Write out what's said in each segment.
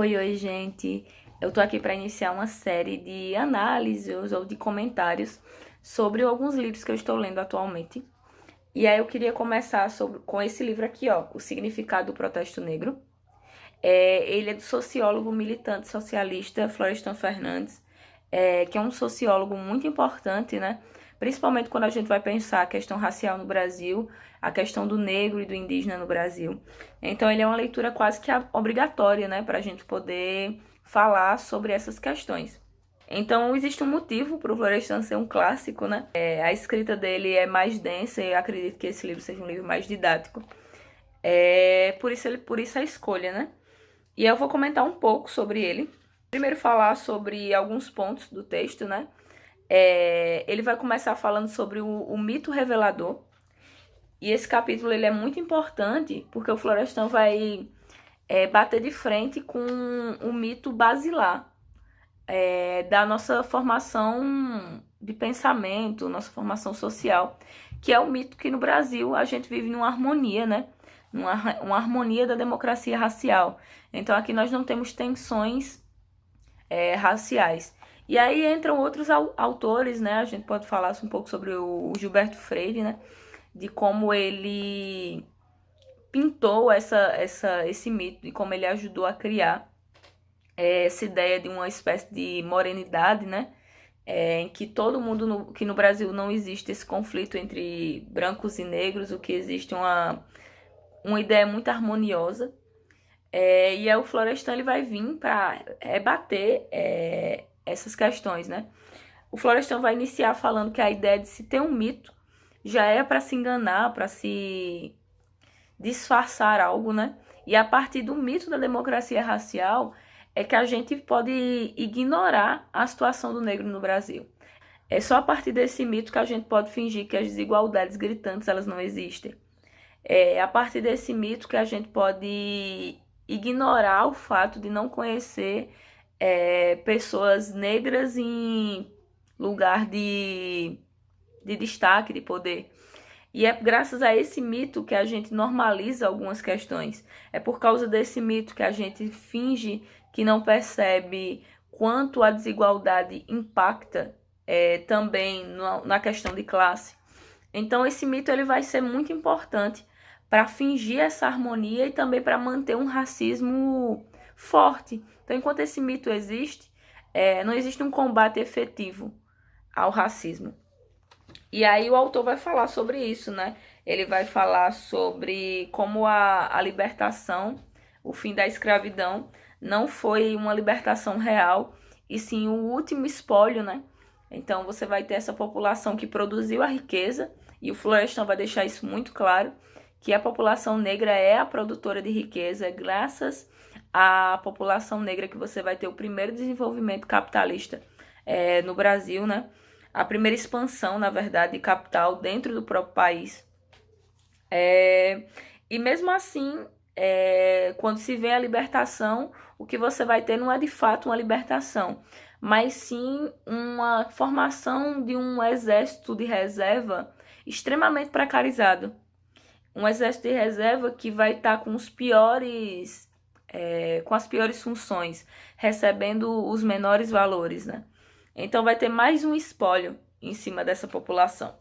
Oi, gente. Eu tô aqui para iniciar uma série de análises ou de comentários sobre alguns livros que eu estou lendo atualmente. E aí eu queria começar com esse livro aqui, ó, O Significado do Protesto Negro. Ele é do sociólogo militante socialista Florestan Fernandes, que é um sociólogo muito importante, né? Principalmente quando a gente vai pensar a questão racial no Brasil, a questão do negro e do indígena no Brasil. Então ele é uma leitura quase que obrigatória, né, para a gente poder falar sobre essas questões. Então existe um motivo para o Florestan ser um clássico, né? A escrita dele é mais densa e eu acredito que esse livro seja um livro mais didático. Por isso a escolha, né? E eu vou comentar um pouco sobre ele. Primeiro falar sobre alguns pontos do texto, né? Ele vai começar falando sobre o mito revelador. E esse capítulo ele é muito importante porque o Florestan vai bater de frente com o mito basilar da nossa formação de pensamento, nossa formação social, que é o mito que no Brasil a gente vive numa harmonia, né? Uma harmonia da democracia racial. Então aqui nós não temos tensões raciais. E aí entram outros autores, né? A gente pode falar um pouco sobre o Gilberto Freire, né? De como ele pintou esse mito e como ele ajudou a criar essa ideia de uma espécie de morenidade, né? Em que todo mundo, que no Brasil não existe esse conflito entre brancos e negros, o que existe uma ideia muito harmoniosa. E aí o Florestan ele vai vir para rebater essas questões, né? O Florestan vai iniciar falando que a ideia de se ter um mito já é para se enganar, para se disfarçar algo, né? E a partir do mito da democracia racial é que a gente pode ignorar a situação do negro no Brasil. É só a partir desse mito que a gente pode fingir que as desigualdades gritantes elas não existem. É a partir desse mito que a gente pode ignorar o fato de não conhecer pessoas negras em lugar de destaque, de poder. E é graças a esse mito que a gente normaliza algumas questões. É por causa desse mito que a gente finge que não percebe quanto a desigualdade impacta também na questão de classe. Então esse mito ele vai ser muito importante para fingir essa harmonia e também para manter um racismo forte. Então enquanto esse mito existe, não existe um combate efetivo ao racismo. E aí o autor vai falar sobre isso, né? Ele vai falar sobre como a libertação, o fim da escravidão, não foi uma libertação real, e sim o último espólio, né? Então você vai ter essa população que produziu a riqueza, e o Florestan vai deixar isso muito claro, que a população negra é a produtora de riqueza, é graças à população negra que você vai ter o primeiro desenvolvimento capitalista no Brasil, né? A primeira expansão, na verdade, de capital dentro do próprio país. E mesmo assim, quando se vê a libertação, o que você vai ter não é de fato uma libertação, mas sim uma formação de um exército de reserva extremamente precarizado. Um exército de reserva que vai estar com os piores, com as piores funções, recebendo os menores valores, né? Então vai ter mais um espólio em cima dessa população.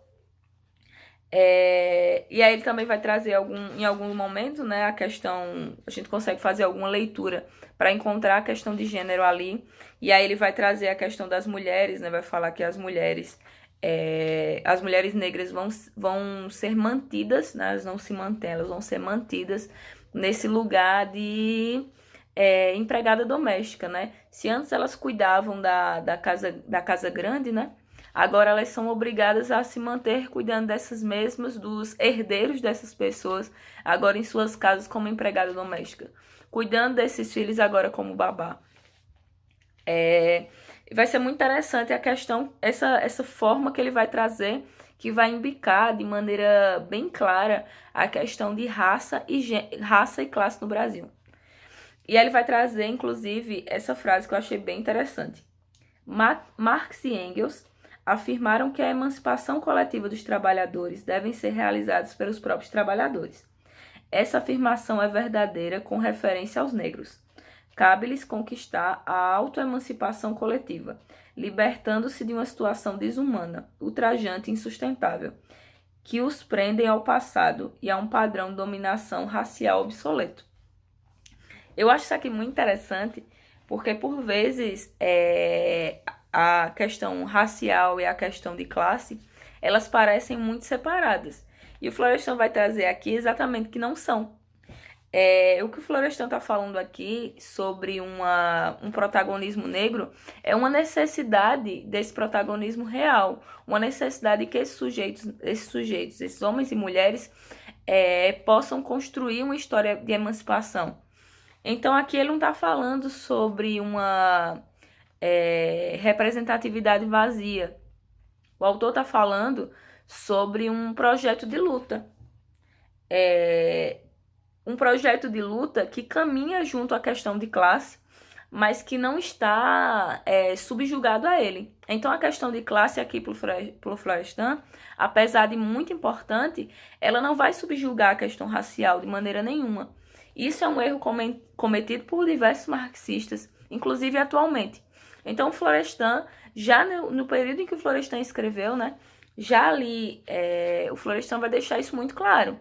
E aí ele também vai trazer em algum momento, né, a questão, a gente consegue fazer alguma leitura para encontrar a questão de gênero ali. E aí ele vai trazer a questão das mulheres, né, vai falar que as mulheres negras vão ser mantidas, né, elas não se mantêm, elas vão ser mantidas nesse lugar de empregada doméstica, né? Se antes elas cuidavam da casa grande, né? Agora elas são obrigadas a se manter cuidando dessas mesmas, dos herdeiros dessas pessoas, agora em suas casas como empregada doméstica. Cuidando desses filhos agora como babá. Vai ser muito interessante a questão, essa forma que ele vai trazer, que vai imbicar de maneira bem clara a questão de raça e classe no Brasil. E aí ele vai trazer, inclusive, essa frase que eu achei bem interessante. Marx e Engels afirmaram que a emancipação coletiva dos trabalhadores deve ser realizada pelos próprios trabalhadores. Essa afirmação é verdadeira com referência aos negros. cabe-lhes conquistar a autoemancipação coletiva, libertando-se de uma situação desumana, ultrajante e insustentável, que os prendem ao passado e a um padrão de dominação racial obsoleto. Eu acho isso aqui muito interessante, porque por vezes a questão racial e a questão de classe, elas parecem muito separadas. E o Florestan vai trazer aqui exatamente que não são. O que o Florestan está falando aqui sobre um protagonismo negro é uma necessidade desse protagonismo real, uma necessidade que esses sujeitos, esses homens e mulheres, possam construir uma história de emancipação. Então aqui ele não está falando sobre uma representatividade vazia. O autor está falando sobre um projeto de luta. Um projeto de luta que caminha junto à questão de classe, mas que não está subjugado a ele. Então a questão de classe aqui pelo Florestan, apesar de muito importante, ela não vai subjugar a questão racial de maneira nenhuma. Isso é um erro cometido por diversos marxistas, inclusive atualmente. Então o Florestan, já no período em que o Florestan escreveu, né, já ali o Florestan vai deixar isso muito claro.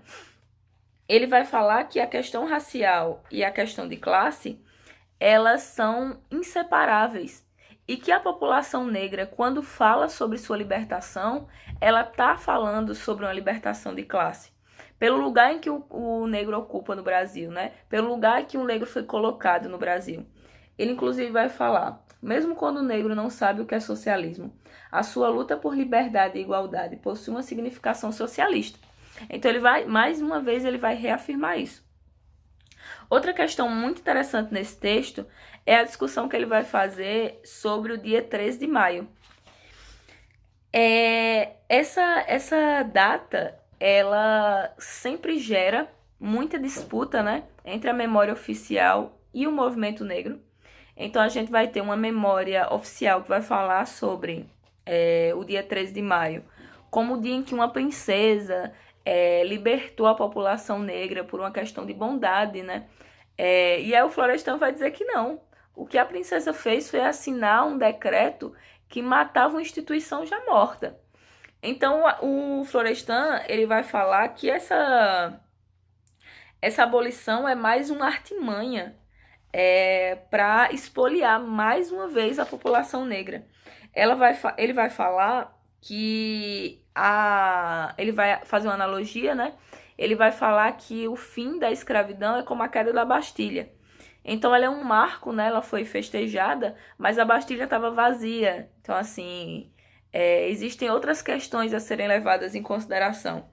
Ele vai falar que a questão racial e a questão de classe, elas são inseparáveis. E que a população negra, quando fala sobre sua libertação, ela está falando sobre uma libertação de classe. Pelo lugar em que o negro ocupa no Brasil, né? Pelo lugar em que o negro foi colocado no Brasil. Ele, inclusive, vai falar, mesmo quando o negro não sabe o que é socialismo, a sua luta por liberdade e igualdade possui uma significação socialista. Então, mais uma vez, ele vai reafirmar isso. Outra questão muito interessante nesse texto é a discussão que ele vai fazer sobre o dia 13 de maio. Essa data, ela sempre gera muita disputa, né, entre a memória oficial e o movimento negro. Então, a gente vai ter uma memória oficial que vai falar sobre o dia 13 de maio como o dia em que uma princesa libertou a população negra por uma questão de bondade, né? E aí o Florestan vai dizer que não. O que a princesa fez foi assinar um decreto que matava uma instituição já morta. Então o Florestan, ele vai falar que essa abolição é mais uma artimanha para expoliar mais uma vez a população negra. Ele vai falar que ele vai fazer uma analogia, né? Ele vai falar que o fim da escravidão é como a queda da Bastilha. Então ela é um marco, né? Ela foi festejada, mas a Bastilha estava vazia. Então, assim, existem outras questões a serem levadas em consideração.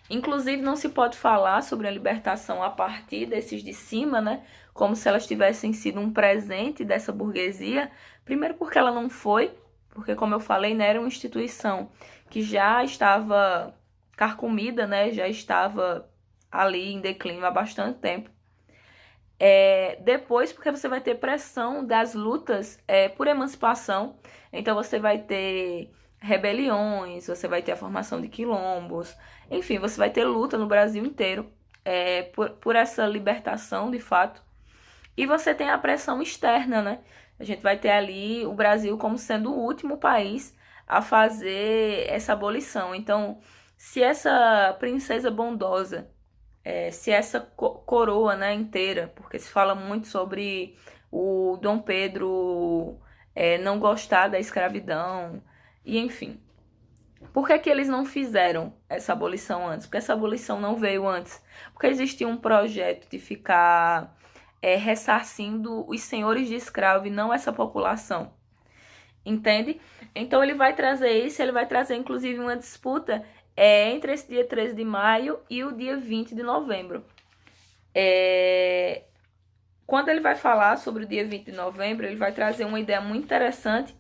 Inclusive, não se pode falar sobre a libertação a partir desses de cima, né? Como se elas tivessem sido um presente dessa burguesia. Primeiro porque ela não foi, porque, como eu falei, né, era uma instituição que já estava carcomida, né, já estava ali em declínio há bastante tempo. Depois, porque você vai ter pressão das lutas por emancipação. Então, você vai ter rebeliões, você vai ter a formação de quilombos. Enfim, você vai ter luta no Brasil inteiro por essa libertação, de fato. E você tem a pressão externa, né? A gente vai ter ali o Brasil como sendo o último país a fazer essa abolição. Então, se essa princesa bondosa, se essa coroa, né, inteira, porque se fala muito sobre o Dom Pedro não gostar da escravidão, e enfim. Por que eles não fizeram essa abolição antes? Porque essa abolição não veio antes. Porque existia um projeto de ficar ressarcindo os senhores de escravo e não essa população. Entende? Então ele vai trazer isso, ele vai trazer inclusive uma disputa entre esse dia 13 de maio e o dia 20 de novembro. Quando ele vai falar sobre o dia 20 de novembro, ele vai trazer uma ideia muito interessante,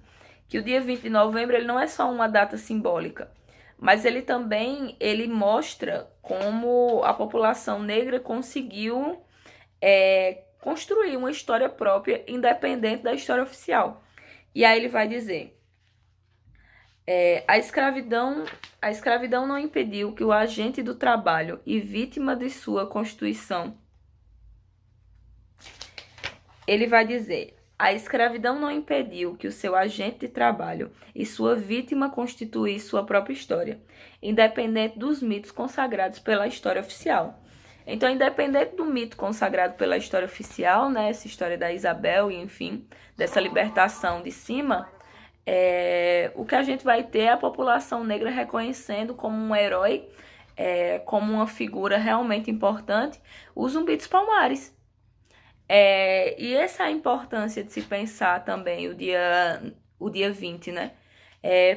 que o dia 20 de novembro ele não é só uma data simbólica, mas ele também mostra como a população negra conseguiu construir uma história própria, independente da história oficial. E aí ele vai dizer, a escravidão não impediu que o agente do trabalho e vítima de sua constituição Ele vai dizer: a escravidão não impediu que o seu agente de trabalho e sua vítima constituíssem sua própria história, independente dos mitos consagrados pela história oficial. Então, independente do mito consagrado pela história oficial, né, essa história da Isabel e, enfim, dessa libertação de cima, o que a gente vai ter é a população negra reconhecendo como um herói, como uma figura realmente importante, o Zumbi dos Palmares. E essa é a importância de se pensar também o dia 20, né?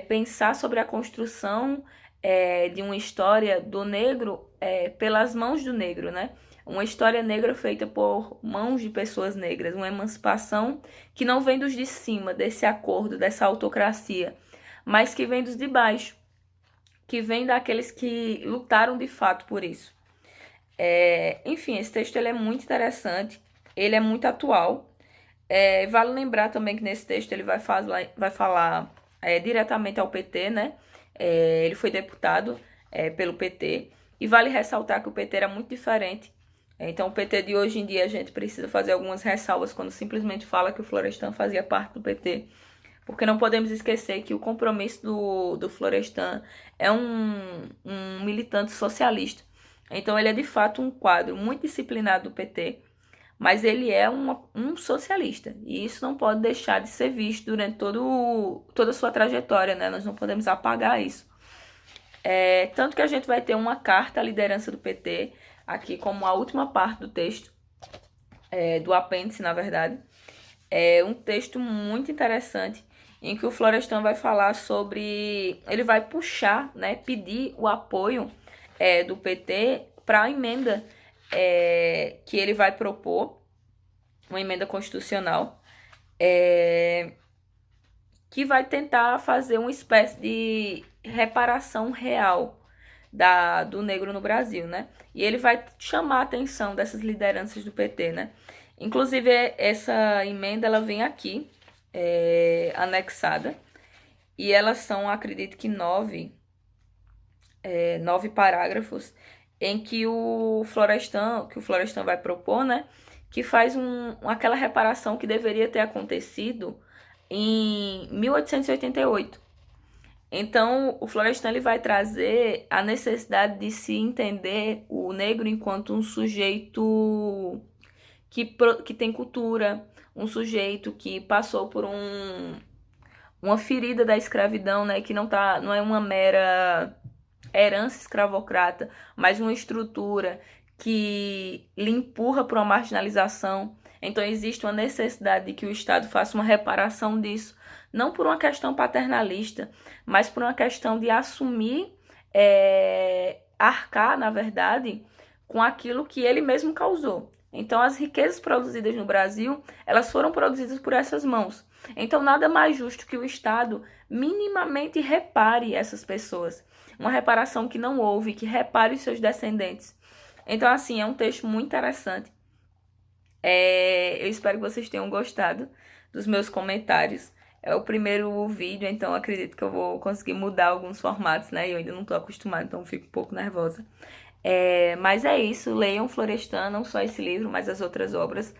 Pensar sobre a construção de uma história do negro pelas mãos do negro, né? Uma história negra feita por mãos de pessoas negras, uma emancipação que não vem dos de cima, desse acordo, dessa autocracia, mas que vem dos de baixo, que vem daqueles que lutaram de fato por isso. Enfim, esse texto ele é muito interessante, ele é muito atual. Vale lembrar também que nesse texto ele vai falar diretamente ao PT, né? Ele foi deputado pelo PT. E vale ressaltar que o PT era muito diferente. Então, o PT de hoje em dia, a gente precisa fazer algumas ressalvas quando simplesmente fala que o Florestan fazia parte do PT. Porque não podemos esquecer que o compromisso do Florestan é um militante socialista. Então, ele é de fato um quadro muito disciplinado do PT, mas ele é um socialista. E isso não pode deixar de ser visto durante toda a sua trajetória, né? Nós não podemos apagar isso. Tanto que a gente vai ter uma carta à liderança do PT, aqui como a última parte do texto, do apêndice, na verdade. É um texto muito interessante, em que o Florestan vai falar sobre... Ele vai puxar, né, pedir o apoio do PT para a emenda que ele vai propor, uma emenda constitucional, que vai tentar fazer uma espécie de reparação real do negro no Brasil, né? E ele vai chamar a atenção dessas lideranças do PT, né? Inclusive, essa emenda, ela vem aqui, anexada, e elas são, acredito que 9 parágrafos, em que o Florestan vai propor, né? Que faz aquela reparação que deveria ter acontecido em 1888. Então, o Florestan ele vai trazer a necessidade de se entender o negro enquanto um sujeito que tem cultura, um sujeito que passou por uma ferida da escravidão, né, que não é uma mera herança escravocrata, mas uma estrutura que lhe empurra para uma marginalização. Então, existe uma necessidade de que o Estado faça uma reparação disso, não por uma questão paternalista, mas por uma questão de assumir, arcar, na verdade, com aquilo que ele mesmo causou. Então, as riquezas produzidas no Brasil, elas foram produzidas por essas mãos. Então, nada mais justo que o Estado minimamente repare essas pessoas. Uma reparação que não houve, que repare os seus descendentes. Então, assim, é um texto muito interessante. Eu espero que vocês tenham gostado dos meus comentários. É o primeiro vídeo, então acredito que eu vou conseguir mudar alguns formatos, né? Eu ainda não tô acostumada, então fico um pouco nervosa. Mas é isso, leiam Florestan, não só esse livro, mas as outras obras.